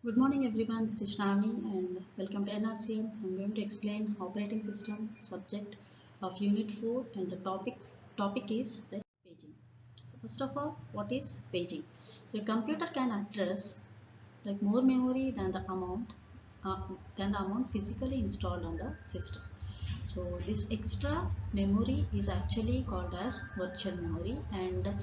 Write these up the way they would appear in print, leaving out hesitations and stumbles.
Good morning everyone, this is Shravani and welcome to Nrcm. I'm going to explain operating system subject of Unit 4 and the topic is like paging. So first of all, what is paging? So a computer can address like more memory than the amount physically installed on the system. So this extra memory is actually called as virtual memory, and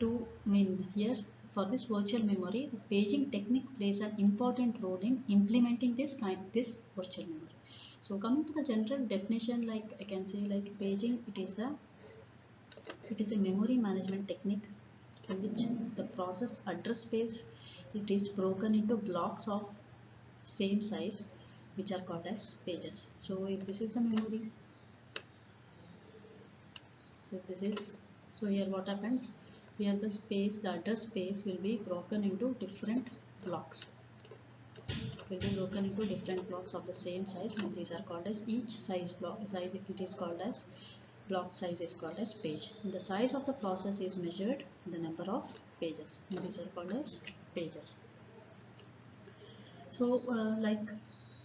to mean here for this virtual memory, the paging technique plays an important role in implementing this virtual memory. So coming to the general definition, like I can say, like paging, it is a memory management technique in which the process address space it is broken into blocks of same size, which are called as pages. So if this is the memory, so this is, so here what happens, here the address space will be broken into different blocks, of the same size, and these are called as each size it is called as block size is called as page, and the size of the process is measured in the number of pages, and these are called as pages. So like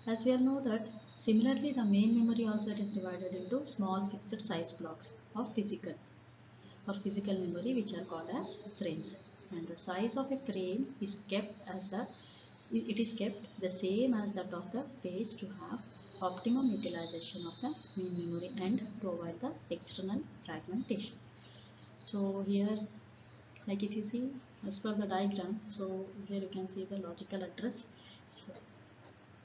as we all know that similarly the main memory also it is divided into small fixed size blocks of physical memory, which are called as frames, and the size of a frame is kept the same as that of the page to have optimum utilization of the main memory and to avoid the external fragmentation. So here, like if you see as per the diagram, so here you can see the logical address. So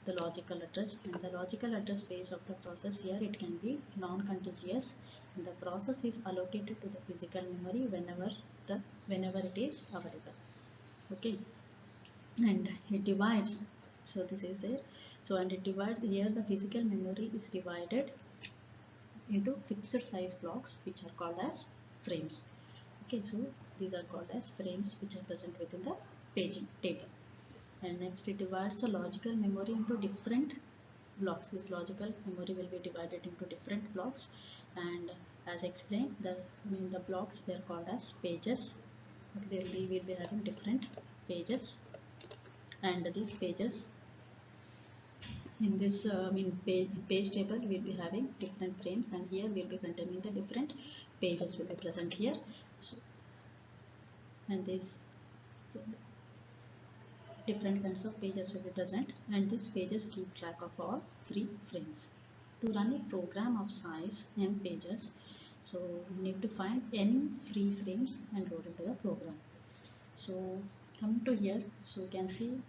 the logical address, and the logical address space of the process here it can be non-contiguous, and the process is allocated to the physical memory whenever it is available. Okay, and it divides, so this is there, so and it divides here, the physical memory is divided into fixed size blocks which are called as frames. Okay, so these are called as frames which are present within the paging table. And next it divides the logical memory into different blocks. This logical memory will be divided into different blocks, and as explained, the blocks they are called as pages. Okay, we will be having different pages, and these pages in this page table we will be having different frames, and here we will be containing the different pages will be present here. So, and this, so different kinds of pages will be present, and these pages keep track of all free frames. To run a program of size n pages, so we need to find n free frames and load into the program. So coming to here, so you can see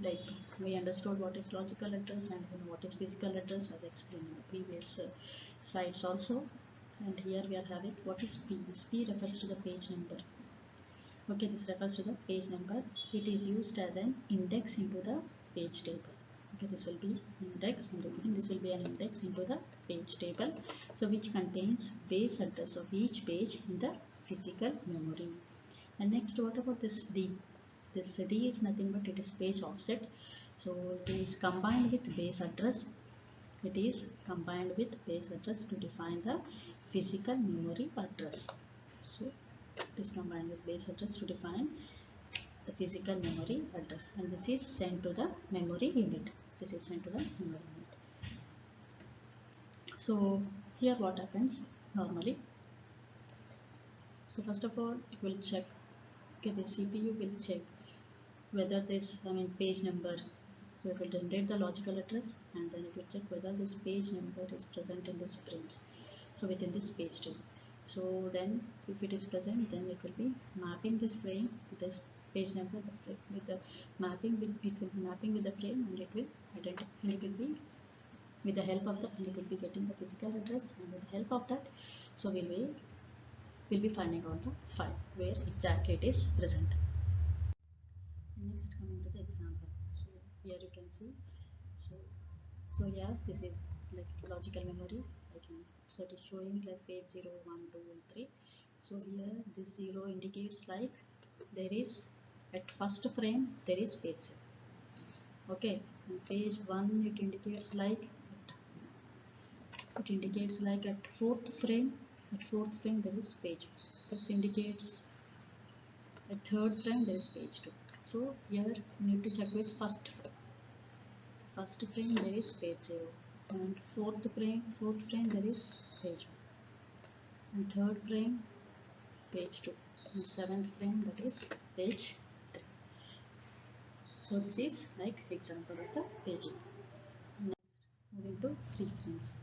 like we understood what is logical address and what is physical address as explained in the previous slides also. And here we are having what is P. This P refers to the page number. Okay, this refers to the page number. It is used as an index into the page table. Okay, this will be index, and again this will be an index into the page table, so which contains base address of each page in the physical memory. And next, what about this D? This D is nothing but it is page offset, so it is combined with base address. It is combined with base address to define the physical memory address. So it is combined with base address to define the physical memory address, and this is sent to the memory unit. This is sent to the memory unit. So here what happens normally, so first of all it will check, okay, the CPU will check whether this page number, so it will generate the logical address, and then it will check whether this page number is present in this frames, so within this page table. So then if it is present, then it will be mapping this frame with this page number with the mapping, it will be mapping with the frame, and it will identify, and it will be with the help of the, and it will be getting the physical address, and with the help of that, so we'll be finding out the file where exactly it is present. Next, coming to the example, so here you can see, so yeah, this is like logical memory, like so it is showing like page 0, 1, 2 and 3. So here this 0 indicates like there is at first frame there is page 0. Okay, and page 1 it indicates like at fourth frame there is page 1. This indicates at third frame there is page 2. So here you need to check with first frame. first frame there is page 0, and fourth frame there is page 1, and third frame page 2, and seventh frame that is page 3. So this is like example of the paging. Next, moving to free frames.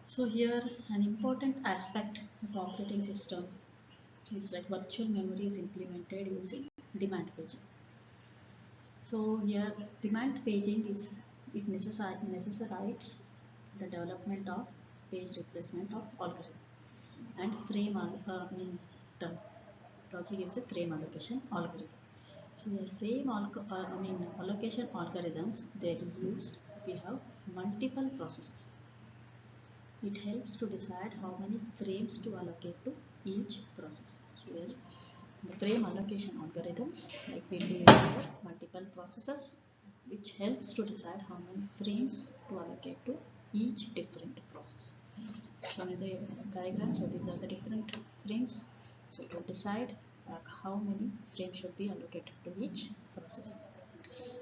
So here an important aspect of operating system is like virtual memory is implemented using demand paging. So here demand paging is, it necessitates the development of page replacement of algorithm and frame term. It also gives a frame allocation algorithm. So here frame allocation algorithms, they are used if we have multiple processes. It helps to decide how many frames to allocate to each process. So here the frame allocation algorithms like will be used for multiple processes, which helps to decide how many frames to allocate to each different process. Shown in the diagram, so these are the different frames. So to decide how many frames should be allocated to each process.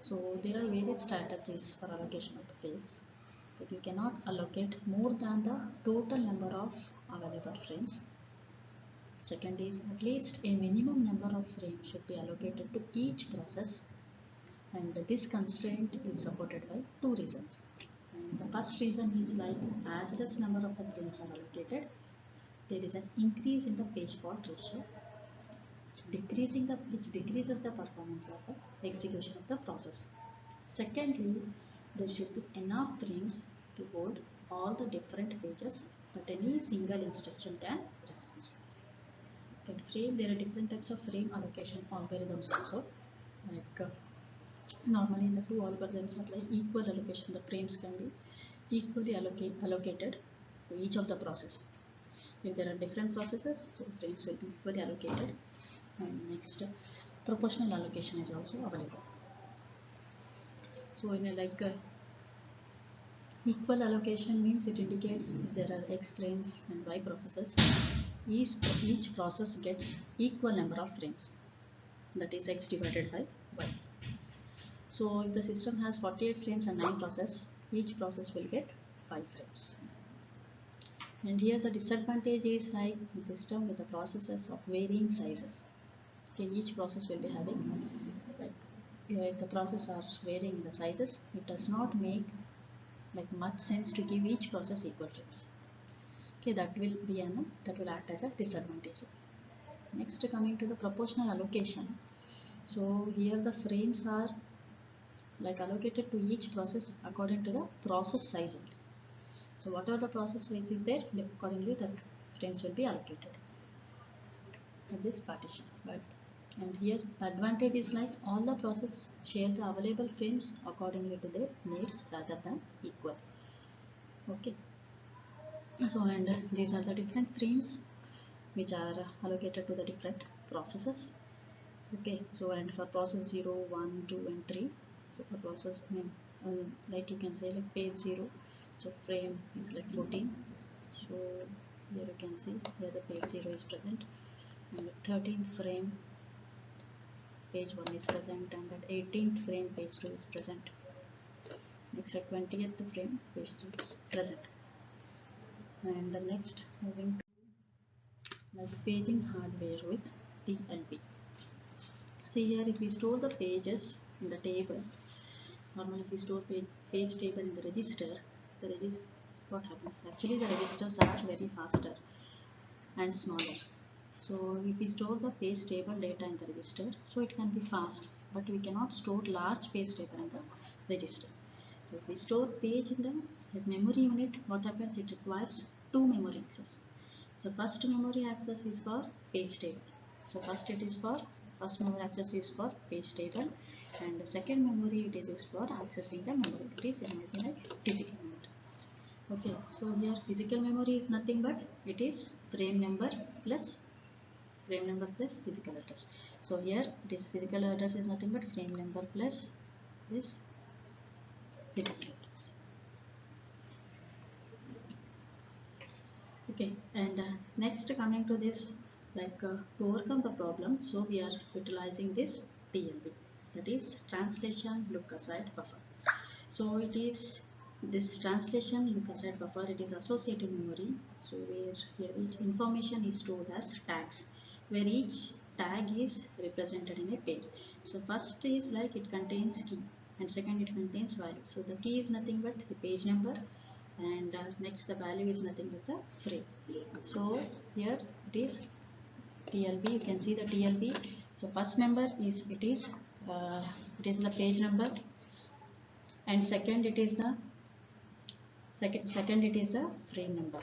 So there are various strategies for allocation of the frames. But you cannot allocate more than the total number of available frames. Second is at least a minimum number of frames should be allocated to each process, and this constraint is supported by two reasons. And the first reason is like as less number of the frames are allocated, there is an increase in the page fault ratio, which decreases the performance of the execution of the process. Secondly, there should be enough frames to hold all the different pages that any single instruction can reference. There are different types of frame allocation algorithms also. Like normally in the two algorithms are like equal allocation. The frames can be equally allocated to each of the process. If there are different processes, so frames will be equally allocated. And next, proportional allocation is also available. So in a equal allocation means it indicates if there are X frames and Y processes, each process gets equal number of frames, that is X divided by Y. So if the system has 48 frames and 9 processes, each process will get 5 frames. And here the disadvantage is like the system with the processes of varying sizes. Okay, each process will be having, like if the processes are varying in the sizes, it does not make like much sense to give each process equal frames. Okay, that will act as a disadvantage. Next, coming to the proportional allocation. So here the frames are like allocated to each process according to the process size only. So whatever the process size is there, accordingly the frames will be allocated in this partition. And here the advantage is like all the processes share the available frames accordingly to their needs rather than equal. Okay. So and these are the different frames which are allocated to the different processes. Okay, so and for process 0, 1, 2 and 3, so for process like you can say like page 0, so frame is like 14. So here you can see here the page 0 is present, and at 13th frame page 1 is present, and at 18th frame page 2 is present. Next at 20th frame page 3 is present. And the next moving to like paging hardware with TLB. See here, if we store the pages in the table, normally if we store page table in the register, what happens? Actually the registers are very faster and smaller. So if we store the page table data in the register, so it can be fast, but we cannot store large page table in the register. So if we store page in the memory unit, what happens? It requires two memory access. So first memory access is for page table. So first memory access is for page table, and the second memory it is used for accessing the memory. It is like physical memory. Okay, so here physical memory is nothing but it is frame number plus physical address. So here it is physical address is nothing but frame number plus this physical address. Okay, and next coming to this, like to overcome the problem, so we are utilizing this TLB. that is translation look aside buffer. So it is this translation look aside buffer, it is associative memory, so where here each information is stored as tags, where each tag is represented in a page. So first is like it contains key, and second it contains value. So the key is nothing but the page number, and next the value is nothing but the frame. So here it is TLB, you can see the TLB. So first number is it is the page number, and second it is the frame number.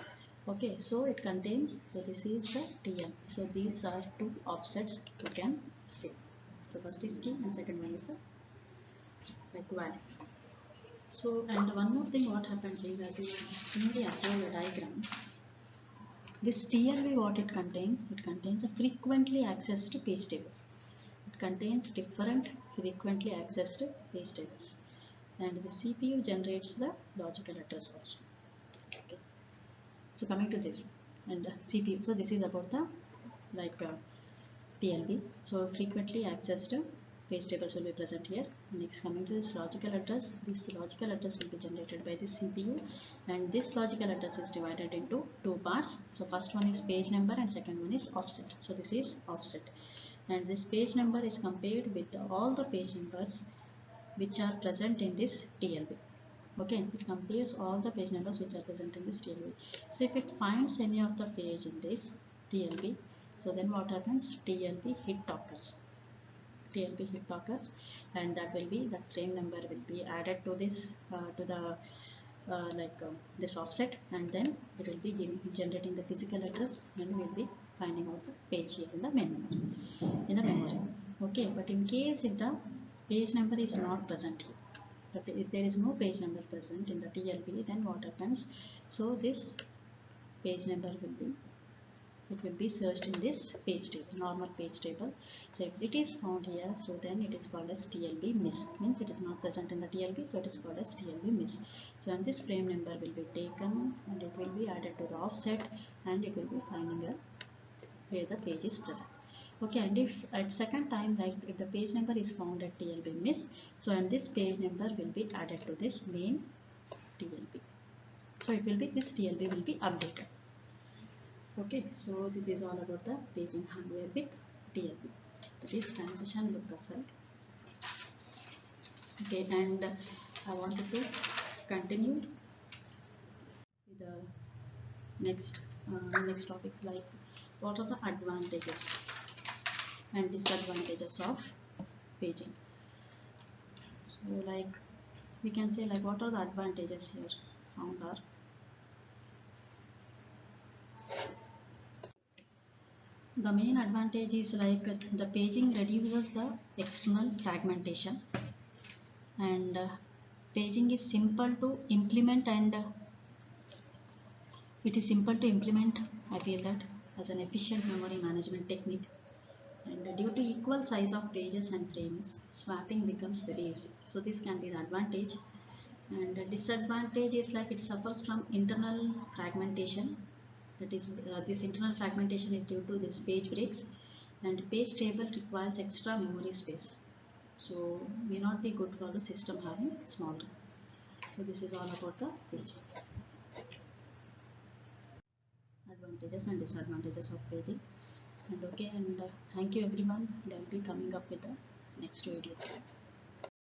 Okay, so it contains, so this is the TL. So these are two offsets you can see. So first is key and second one is the value. So, and one more thing what happens is, as you clearly observe the diagram, this TLB what it contains a frequently accessed page tables. It contains different frequently accessed page tables, and the CPU generates the logical address also. Okay. So coming to this and CPU, so this is about the TLB. So frequently accessed page tables will be present here. Next, coming to this logical address, this logical address will be generated by the CPU, and this logical address is divided into two parts. So first one is page number and second one is offset. So this is offset, and this page number is compared with all the page numbers which are present in this TLB. Okay, it compares all the page numbers which are present in this TLB. So if it finds any of the page in this TLB, so then what happens? TLB hit occurs. TLB hit occurs, and that will be the frame number will be added to this this offset, and then it will be generating the physical address, and we will be finding out the page here in the memory. Okay, but in case if the page number is not present here, if there is no page number present in the TLB, then what happens? So this page number will be searched in this page table, normal page table. So if it is found here, so then it is called as TLB miss, means it is not present in the TLB, so it is called as TLB miss. So and this frame number will be taken and it will be added to the offset, and it will be finding where the page is present. Okay, and if at second time, like if the page number is found at TLB miss, so and this page number will be added to this main TLB. So it will be, this TLB will be updated. Okay, so this is all about the paging hardware with TLB, that is transition look aside. Okay, and I wanted to continue with the next topics, like what are the advantages and disadvantages of paging. So like we can say, like what are the advantages here found are, the main advantage is like the paging reduces the external fragmentation, and paging is simple to implement, and it is simple to implement, I feel that, as an efficient memory management technique. And due to equal size of pages and frames, swapping becomes very easy. So this can be the advantage. And the disadvantage is like it suffers from internal fragmentation. That is, this internal fragmentation is due to this page breaks, and page table requires extra memory space. So may not be good for the system having small RAM. So this is all about the paging. Advantages and disadvantages of paging. And okay, and thank you everyone, and I'll be coming up with the next video.